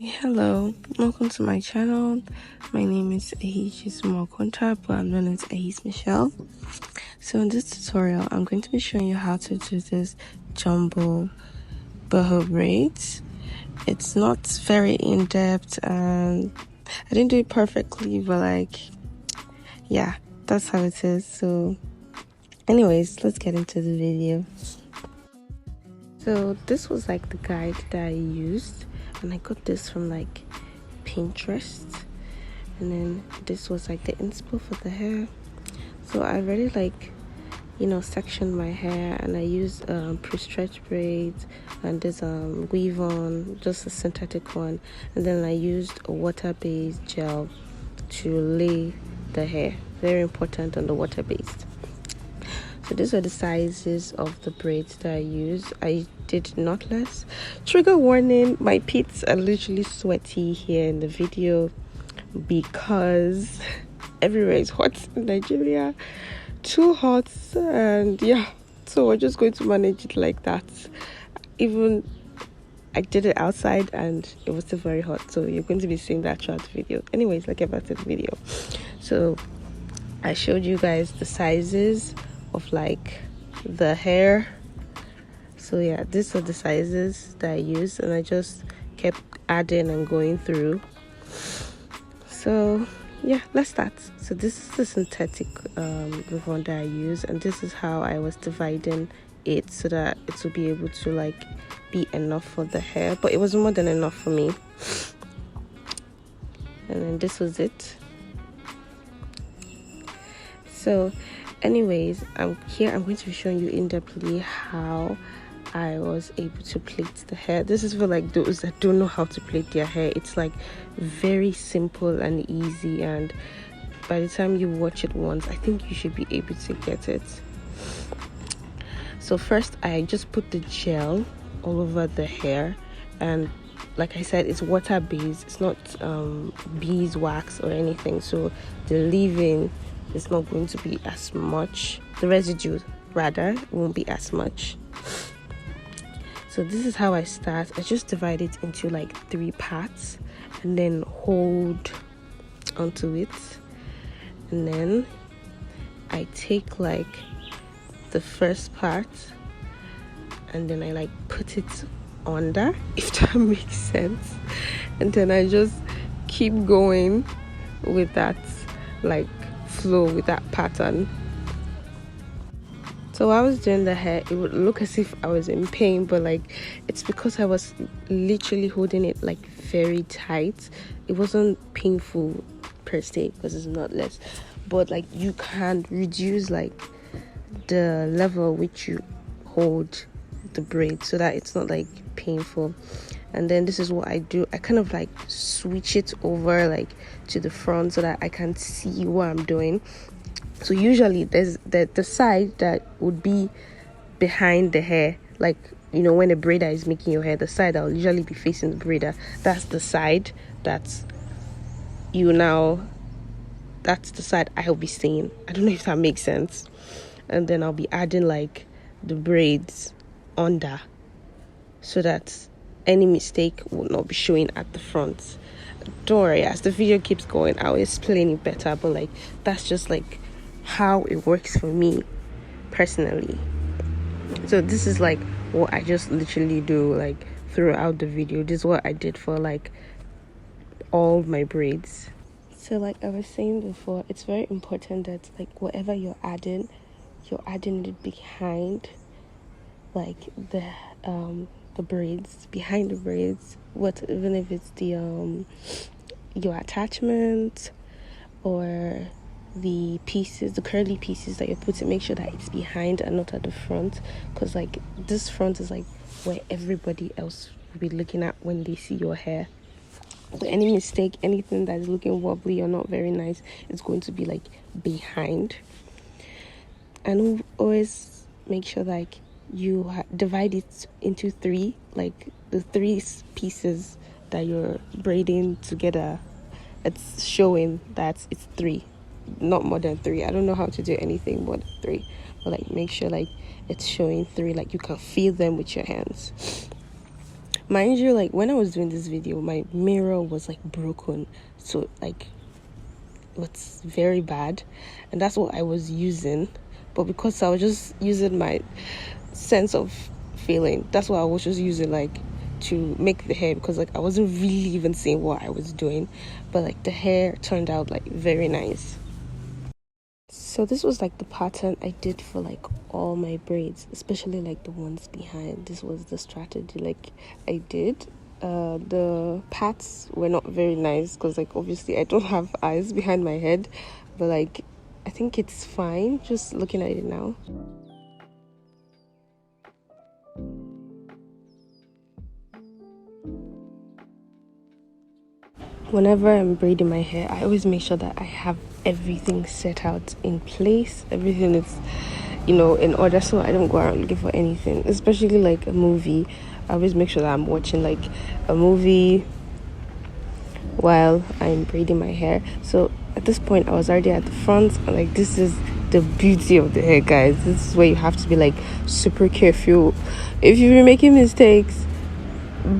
Hello, welcome to my channel. My name is okontaehijesumuan, but I'm known as Ahis Michelle. So in this tutorial, I'm going to be showing you how to do this jumbo boho braids. It's not very in-depth and I didn't do it perfectly, but yeah, that's how it is. So anyways, let's get into the video. So this was the guide that I used, and I got this from Pinterest, and then this was the inspo for the hair. So I really sectioned my hair, and I used pre-stretch braids and this weave on, just a synthetic one, and then I used a water-based gel to lay the hair. Very important on the water-based. So these are the sizes of the braids that I use. I did knotless. Trigger warning, my pits are literally sweaty here in the video because everywhere is hot in Nigeria. Too hot, and yeah, so we're just going to manage it like that. Even I did it outside and it was still very hot, so you're going to be seeing that throughout the video. Anyways, let's get back to the video. So I showed you guys the sizes of the hair. So yeah, these are the sizes that I used, and I just kept adding and going through. So yeah, let's start. So this is the synthetic ribbon that I use, and this is how I was dividing it so that it would be able to be enough for the hair, but it was more than enough for me. And then this was it. So anyways, I'm going to be showing you in-depthly how I was able to plait the hair. This is for those that don't know how to plait their hair. It's very simple and easy, and by the time you watch it once, I think you should be able to get it. So first, I just put the gel all over the hair, and like I said, it's water based. It's not beeswax or anything, so the leave-in is not going to be as much. The residue rather won't be as much. So this is how I start. I just divide it into 3 parts and then hold onto it, and then I take the first part and then I put it under, if that makes sense, and then I just keep going with that flow, with that pattern. So while I was doing the hair, it would look as if I was in pain, but it's because I was literally holding it very tight. It wasn't painful per se because it's knotless, but you can reduce the level which you hold the braid so that it's not painful. And then this is what I do. I kind of switch it over to the front so that I can see what I'm doing. So usually there's the side that would be behind the hair, when a braider is making your hair, the side that will usually be facing the braider, that's the side that's the side I'll be seeing. I don't know if that makes sense. And then I'll be adding the braids under so that any mistake will not be showing at the front. Don't worry, as the video keeps going, I'll explain it better, but that's just how it works for me personally. So this is what I just literally do throughout the video. This is what I did for all my braids. So I was saying before, it's very important that whatever you're adding it behind the braids, behind the braids, even if it's the your attachment or the pieces, the curly pieces that you're putting, make sure that it's behind and not at the front, because this front is where everybody else will be looking at when they see your hair. So any mistake, anything that is looking wobbly or not very nice, is going to be behind. And always make sure you divide it into 3, the 3 pieces that you're braiding together. It's showing that it's 3, not more than 3. I don't know how to do anything more than 3, but make sure it's showing 3, you can feel them with your hands. Mind you, like when I was doing this video, my mirror was like broken, so like it's very bad, and that's what I was using. But because I was just using my sense of feeling, that's what I was just using, like to make the hair, because like I wasn't really even seeing what I was doing, but like the hair turned out like very nice. So this was like the pattern I did for like all my braids, especially like the ones behind. This was the strategy like I did. The pads were not very nice because like obviously I don't have eyes behind my head, but like I think it's fine just looking at it now. Whenever I'm braiding my hair, I always make sure that I have everything set out in place. Everything is, in order, so I don't go around looking for anything. Especially like a movie, I always make sure that I'm watching like a movie while I'm braiding my hair. So at this point, I was already at the front. And, like, this is the beauty of the hair, guys. This is where you have to be like super careful. If you're making mistakes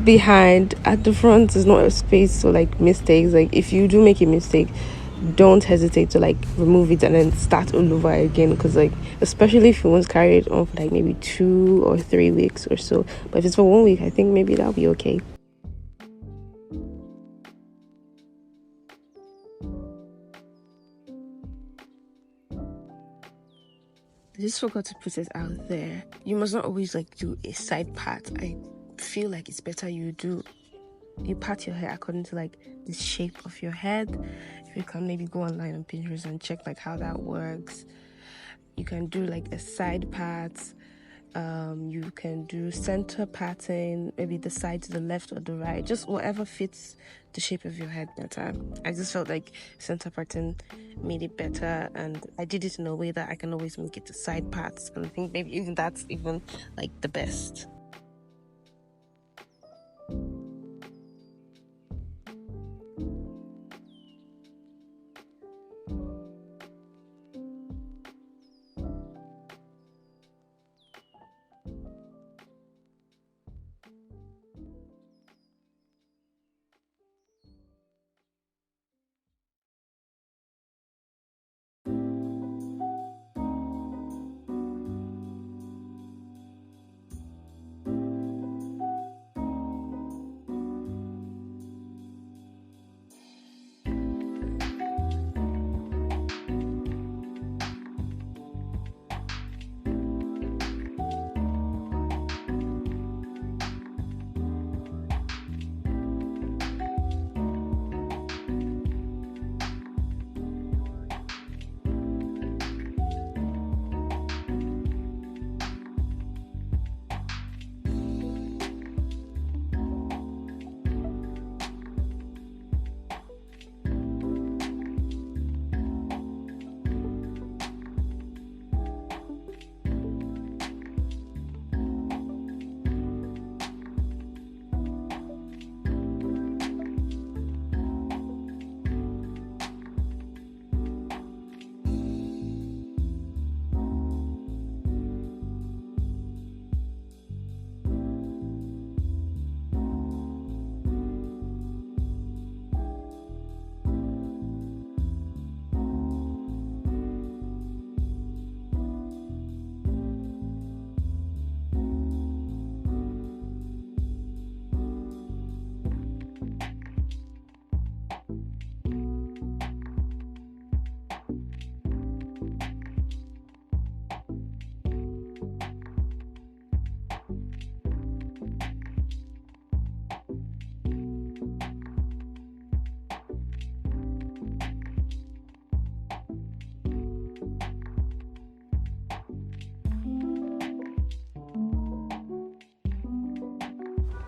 behind, at the front is not a space for like mistakes. Like if you do make a mistake, don't hesitate to like remove it and then start all over again, because like especially if you want to carry it on for like maybe 2 or 3 weeks or so. But if it's for 1 week, I think maybe that'll be okay. I just forgot to put it out there. You must not always like do a side part. I feel like it's better you part your hair according to like the shape of your head. If you can maybe go online on Pinterest and check like how that works. You can do like a side part. You can do center pattern, maybe the side to the left or the right, just whatever fits the shape of your head better. I just felt like center pattern made it better, and I did it in a way that I can always make it to side parts, and I think maybe even that's even like the best.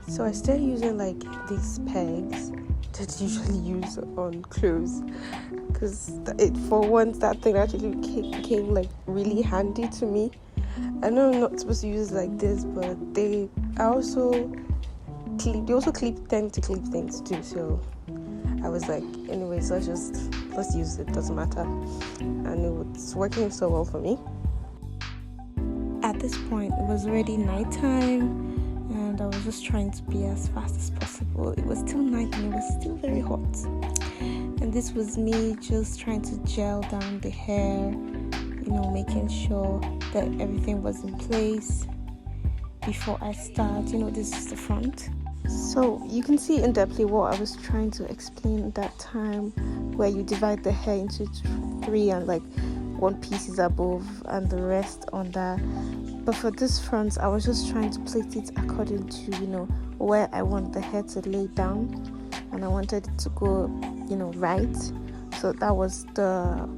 So I started using like these pegs that you usually use on clothes, because for once that thing actually came like really handy to me. I know I'm not supposed to use like this, but they also tend to clip things too. So I was like, anyways, let's use it. Doesn't matter, and it's working so well for me. At this point, it was already nighttime, and and I was just trying to be as fast as possible. It was still night and it was still very hot. And this was me just trying to gel down the hair, making sure that everything was in place before I start. This is the front. So you can see in depthly what I was trying to explain at that time, where you divide the hair into 3 and like one piece is above and the rest under. But for this front, I was just trying to place it according to where I want the hair to lay down, and I wanted it to go right. So that was the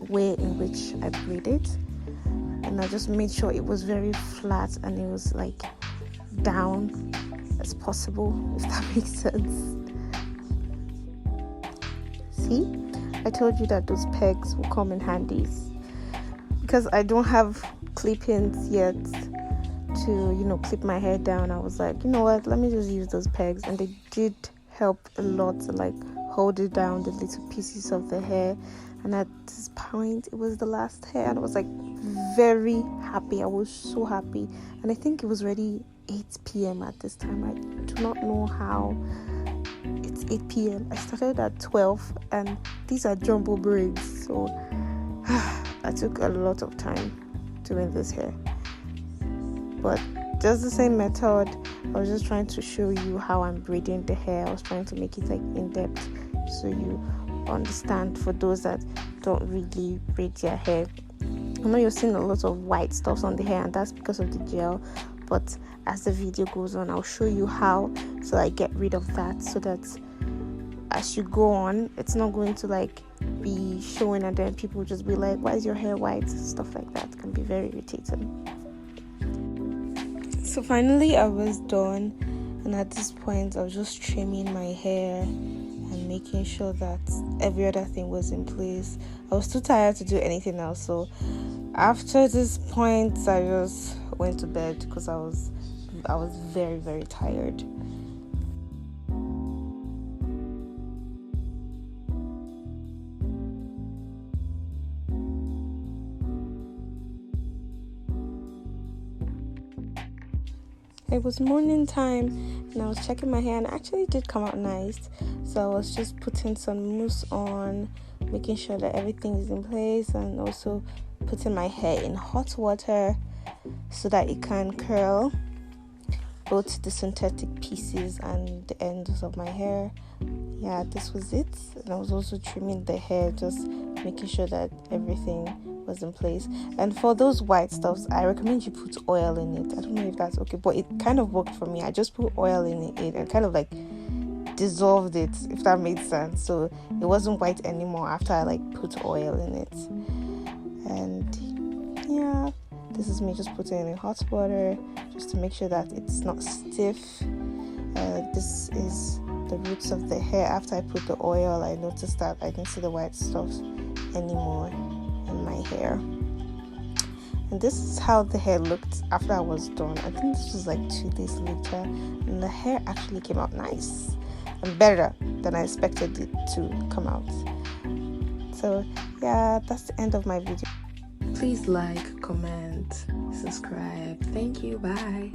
way in which I braided, and I just made sure it was very flat and it was like down as possible, if that makes sense. See, I told you that those pegs will come in handy, because I don't have clip-ins yet to clip my hair down. I was like, what, let me just use those pegs, and they did help a lot to like hold it down, the little pieces of the hair. And at this point, it was the last hair, and I was like very happy. I was so happy, and I think it was already 8 p.m. at this time. I do not know how it's 8 p.m. I started at 12, and these are jumbo braids, so I took a lot of time doing this hair. But just the same method, I was just trying to show you how I'm braiding the hair. I was trying to make it like in depth, so you understand, for those that don't really braid their hair. I know you're seeing a lot of white stuff on the hair, and that's because of the gel, but as the video goes on, I'll show you how so I get rid of that, so that as you go on, it's not going to like be showing, and then people just be like, why is your hair white? Stuff like that can be very irritating. So finally I was done, and at this point I was just trimming my hair and making sure that every other thing was in place. I was too tired to do anything else, so after this point I just went to bed because I was very, very tired. It was morning time, and I was checking my hair, and it actually did come out nice. So I was just putting some mousse on, making sure that everything is in place, and also putting my hair in hot water so that it can curl, both the synthetic pieces and the ends of my hair. Yeah, this was it. And I was also trimming the hair, just making sure that everything was in place. And for those white stuffs, I recommend you put oil in it. I don't know if that's okay, but it kind of worked for me. I just put oil in it and kind of like dissolved it, if that made sense. So it wasn't white anymore after I like put oil in it. And yeah, this is me just putting it in hot water just to make sure that it's not stiff. This is the roots of the hair. After I put the oil, I noticed that I didn't see the white stuff anymore in my hair. And this is how the hair looked after I was done. I think this was like 2 days later, and the hair actually came out nice and better than I expected it to come out. So yeah, that's the end of my video. Please like, comment, subscribe. Thank you. Bye.